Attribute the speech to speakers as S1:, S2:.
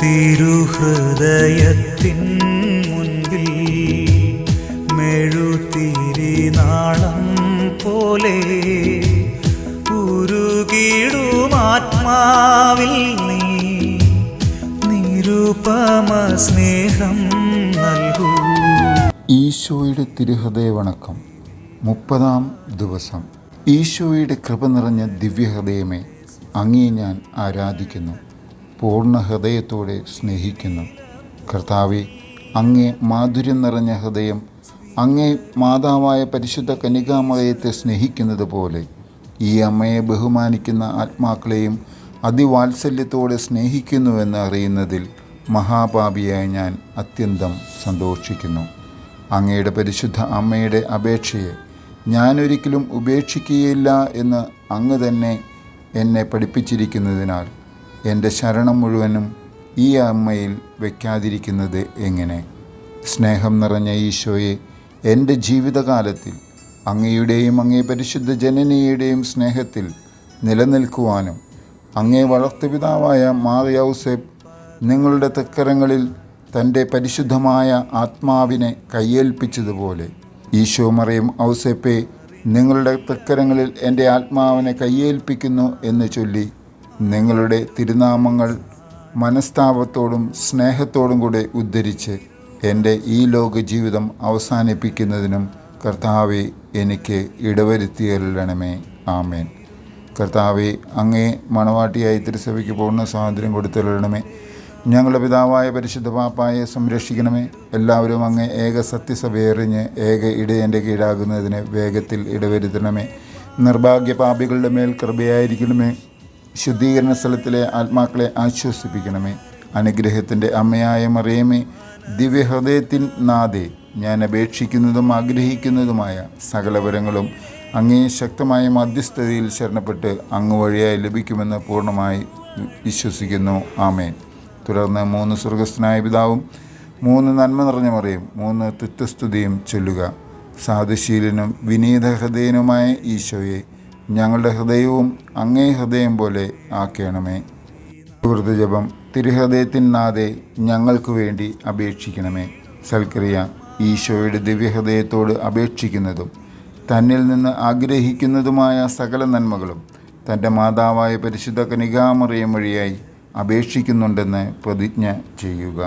S1: തിരുഹൃദയത്തിൻ മുൻപിൽ മെഴുതിരി നാളം പോലെ ഉരുകിടും ആത്മാവിൽ നീ നിരുപമ സ്നേഹം നൽകൂ.
S2: ഈശോയുടെ തിരുഹൃദയ വണക്കം 30-ാം ദിവസം. ഈശോയുടെ കൃപ നിറഞ്ഞ ദിവ്യഹൃദയമേ, അങ്ങേ ഞാൻ ആരാധിക്കുന്നു, പൂർണ്ണ ഹൃദയത്തോടെ സ്നേഹിക്കുന്നു. കർത്താവെ, അങ്ങേ മാധുര്യം നിറഞ്ഞ ഹൃദയം അങ്ങേ മാതാവായ പരിശുദ്ധ കന്യകാമറിയത്തെ സ്നേഹിക്കുന്നത് പോലെ ഈ അമ്മയെ ബഹുമാനിക്കുന്ന ആത്മാക്കളെയും അതിവാത്സല്യത്തോടെ സ്നേഹിക്കുന്നുവെന്ന് അറിയുന്നതിൽ മഹാപാപിയായ ഞാൻ അത്യന്തം സന്തോഷിക്കുന്നു. അങ്ങയുടെ പരിശുദ്ധ അമ്മയുടെ അപേക്ഷയെ ഞാനൊരിക്കലും ഉപേക്ഷിക്കുകയില്ല എന്ന് അങ്ങ് തന്നെ എന്നെ പഠിപ്പിച്ചിരിക്കുന്നതിനാൽ എൻ്റെ ശരണം മുഴുവനും ഈ അമ്മയിൽ വയ്ക്കാതിരിക്കുന്നത് എങ്ങനെ? സ്നേഹം നിറഞ്ഞ ഈശോയെ, എൻ്റെ ജീവിതകാലത്തിൽ അങ്ങയുടെയും അങ്ങേ പരിശുദ്ധ ജനനിയുടെയും സ്നേഹത്തിൽ നിലനിൽക്കുവാനും അങ്ങേ വളർത്തുപിതാവായ മാർ യൗസേപ്പ് നിങ്ങളുടെ തൃക്കരങ്ങളിൽ തൻ്റെ പരിശുദ്ധമായ ആത്മാവിനെ കയ്യേൽപ്പിച്ചതുപോലെ ഈശോ മറിയം ഔസേപ്പെ, നിങ്ങളുടെ തൃക്കരങ്ങളിൽ എൻ്റെ ആത്മാവിനെ കയ്യേൽപ്പിക്കുന്നു എന്ന് ചൊല്ലി നിങ്ങളുടെ തിരുനാമങ്ങൾ മനസ്താപത്തോടും സ്നേഹത്തോടും കൂടെ ഉദ്ധരിച്ച് എൻ്റെ ഈ ലോക ജീവിതം അവസാനിപ്പിക്കുന്നതിനും കർത്താവെ എനിക്ക് ഇടവരുത്തിയരുളണമേ. ആമേൻ. കർത്താവെ, അങ്ങേ മണവാട്ടിയായി തിരുസഭയ്ക്ക് പൂർണ്ണ സ്വാതന്ത്ര്യം കൊടുത്തരുളണമേ. ഞങ്ങളുടെ പിതാവായ പരിശുദ്ധ പാപ്പായെ സംരക്ഷിക്കണമേ. എല്ലാവരും അങ്ങേ ഏക സത്യസഭയെറിഞ്ഞ് ഏക ഇടയൻ്റെ കീഴാകുന്നതിന് വേഗത്തിൽ ഇടവരുത്തണമേ. നിർഭാഗ്യ പാപികളുടെ മേൽ കൃപയായിരിക്കണമേ. ശുദ്ധീകരണ സ്ഥലത്തിലെ ആത്മാക്കളെ ആശ്വസിപ്പിക്കണമേ. അനുഗ്രഹത്തിൻ്റെ അമ്മയായ മറിയമേ, ദിവ്യഹൃദയത്തിൻ നാഥേ, ഞാൻ അപേക്ഷിക്കുന്നതും ആഗ്രഹിക്കുന്നതുമായ സകലവരങ്ങളും അങ്ങേ ശക്തമായ മധ്യസ്ഥതയിൽ ശരണപ്പെട്ട് അങ്ങ് വഴിയായി ലഭിക്കുമെന്ന് പൂർണ്ണമായി വിശ്വസിക്കുന്നു. ആമേൻ. തുടർന്ന് 3 സ്വർഗസ്ഥനായ പിതാവും 3 നന്മ നിറഞ്ഞ മറിയും 3 തുത്യസ്തുതിയും ചൊല്ലുക. സാധുശീലനും വിനീത ഹൃദയനുമായ ഈശോയെ, ഞങ്ങളുടെ ഹൃദയവും അങ്ങേ ഹൃദയം പോലെ ആക്കണമേ. സുഹൃതജപം. തിരുഹൃദയത്തിൻ നാഥേ, ഞങ്ങൾക്ക് വേണ്ടി അപേക്ഷിക്കണമേ. സൽക്രിയ. ഈശോയുടെ ദിവ്യഹൃദയത്തോട് അപേക്ഷിക്കുന്നതും തന്നിൽ നിന്ന് ആഗ്രഹിക്കുന്നതുമായ സകല നന്മകളും തൻ്റെ മാതാവായ പരിശുദ്ധ കന്യകാമറിയം വഴിയായി അപേക്ഷിക്കുന്നുണ്ടെന്ന് പ്രതിജ്ഞ ചെയ്യുക.